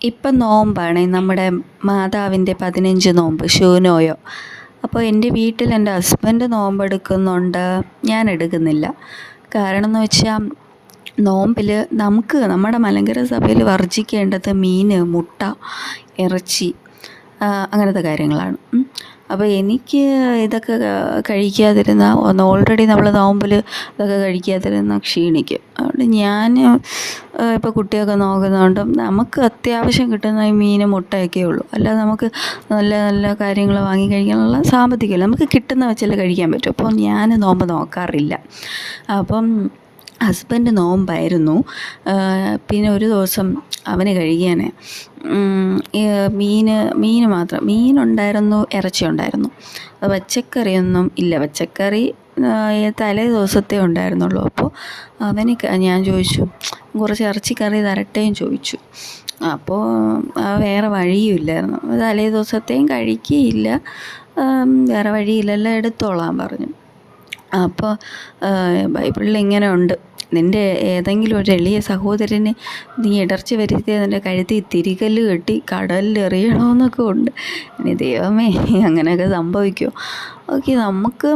ഇപ്പം നോമ്പാണ് നമ്മുടെ മാതാവിൻ്റെ 15 നോമ്പ് ശൂനോയോ. അപ്പോൾ എൻ്റെ വീട്ടിൽ എൻ്റെ ഹസ്ബൻഡ് നോമ്പെടുക്കുന്നുണ്ട്, ഞാൻ എടുക്കുന്നില്ല. കാരണം എന്ന് വെച്ചാൽ നോമ്പിൽ നമ്മുടെ മലങ്കര സഭയിൽ വർജിക്കേണ്ടത് മീൻ, മുട്ട, ഇറച്ചി, അങ്ങനത്തെ കാര്യങ്ങളാണ്. അപ്പോൾ എനിക്ക് ഇതൊക്കെ കഴിക്കാതിരുന്ന ഓൾറെഡി നമ്മൾ നോമ്പിൽ ഇതൊക്കെ കഴിക്കാതിരുന്ന ക്ഷീണിക്കും. അതുകൊണ്ട് ഞാൻ ഇപ്പോൾ കുട്ടിയൊക്കെ നോക്കുന്നതുകൊണ്ട് നമുക്ക് അത്യാവശ്യം കിട്ടുന്ന ഈ മീനും മുട്ടയൊക്കെ ഉള്ളൂ. അല്ലാതെ നമുക്ക് നല്ല നല്ല കാര്യങ്ങൾ വാങ്ങി കഴിക്കാനുള്ള സാമ്പത്തികമില്ല. നമുക്ക് കിട്ടുന്ന വെച്ചല്ലേ കഴിക്കാൻ പറ്റും. അപ്പോൾ ഞാൻ നോമ്പ് നോക്കാറില്ല. അപ്പം ഹസ്ബൻഡ് നോമ്പായിരുന്നു. പിന്നെ ഒരു ദിവസം അവന് കഴിക്കാൻ മീൻ മാത്രം, മീനുണ്ടായിരുന്നു, ഇറച്ചി ഉണ്ടായിരുന്നു, പച്ചക്കറിയൊന്നും ഇല്ല. പച്ചക്കറി തലേ ദിവസത്തെ ഉണ്ടായിരുന്നുള്ളൂ. അപ്പോൾ അവന് ഞാൻ ചോദിച്ചു, കുറച്ച് ഇറച്ചിക്കറി തരട്ടേയും ചോദിച്ചു. അപ്പോൾ വേറെ വഴിയുമില്ലായിരുന്നു. തലേ ദിവസത്തെയും കഴിക്കുകയില്ല, വേറെ വഴിയില്ലല്ലോ, എടുത്തോളാൻ പറഞ്ഞു. അപ്പോൾ ബൈബിളിൽ ഇങ്ങനെ ഉണ്ട്, നിൻ്റെ ഏതെങ്കിലും ഒരു എളിയ സഹോദരന് നീ ഇടർച്ച വരുത്തി നിൻ്റെ കഴുത്തിൽ തിരികല്ല് കെട്ടി കടലിൽ എറിയണമെന്നൊക്കെ ഉണ്ട്. ഇനി ദൈവമേ, അങ്ങനെയൊക്കെ സംഭവിക്കുമോ? ഓക്കെ, നമുക്ക്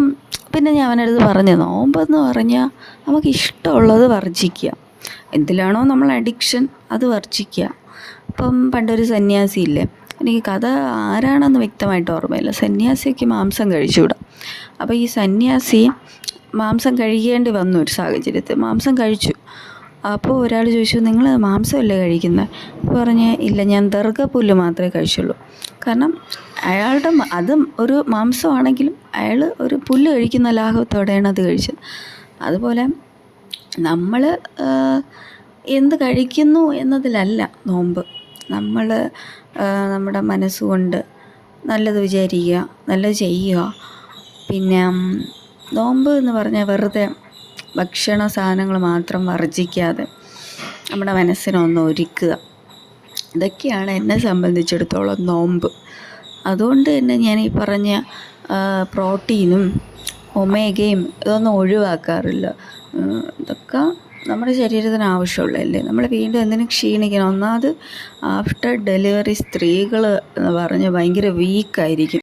പിന്നെ ഞാൻ അവനടുത്ത് പറഞ്ഞു, നോമ്പെന്ന് പറഞ്ഞാൽ നമുക്ക് ഇഷ്ടമുള്ളത് വർജിക്കുക. എന്തിലാണോ നമ്മൾ അഡിക്ഷൻ അത് വർജിക്കുക. ഇപ്പം പണ്ടൊരു സന്യാസിയില്ലേ, എനിക്ക് കഥ ആരാണെന്ന് വ്യക്തമായിട്ട് ഓർമ്മയില്ല. സന്യാസിക്ക് മാംസം കഴിച്ചുകൂടാ. അപ്പോൾ ഈ സന്യാസി മാംസം കഴിക്കേണ്ടി വന്നു ഒരു സാഹചര്യത്തിൽ. മാംസം കഴിച്ചു. അപ്പോൾ ഒരാൾ ചോദിച്ചു, നിങ്ങൾ മാംസമല്ലേ കഴിക്കുന്നത്? പറഞ്ഞ്, ഇല്ല, ഞാൻ ദർഗപ്പുല്ല് മാത്രമേ കഴിച്ചുള്ളൂ. കാരണം അയാളുടെ അതും ഒരു മാംസമാണെങ്കിലും അയാൾ ഒരു പുല്ല് കഴിക്കുന്ന ലാഘവത്തോടെയാണ് അത് കഴിച്ചത്. അതുപോലെ നമ്മൾ എന്ത് കഴിക്കുന്നു എന്നതിലല്ല നോമ്പ്. നമ്മൾ നമ്മുടെ മനസ്സുകൊണ്ട് നല്ലത് വിചാരിക്കുക, നല്ലത് ചെയ്യുക. പിന്നെ നോമ്പ് എന്ന് പറഞ്ഞാൽ വെറുതെ ഭക്ഷണ സാധനങ്ങൾ മാത്രം വർജിക്കാതെ നമ്മുടെ മനസ്സിനൊന്ന് ഒരുക്കുക. ഇതൊക്കെയാണ് എന്നെ സംബന്ധിച്ചിടത്തോളം നോമ്പ്. അതുകൊണ്ട് തന്നെ ഞാൻ ഈ പറഞ്ഞ പ്രോട്ടീനും ഒമേഗയും ഇതൊന്നും ഒഴിവാക്കാറില്ല. ഇതൊക്കെ നമ്മുടെ ശരീരത്തിന് ആവശ്യമുള്ളതല്ലേ. നമ്മൾ വീണ്ടും എന്തിനും ക്ഷീണിക്കണം. ഒന്നാമത് ആഫ്റ്റർ ഡെലിവറി സ്ത്രീകൾ എന്ന് പറഞ്ഞ് ഭയങ്കര വീക്കായിരിക്കും.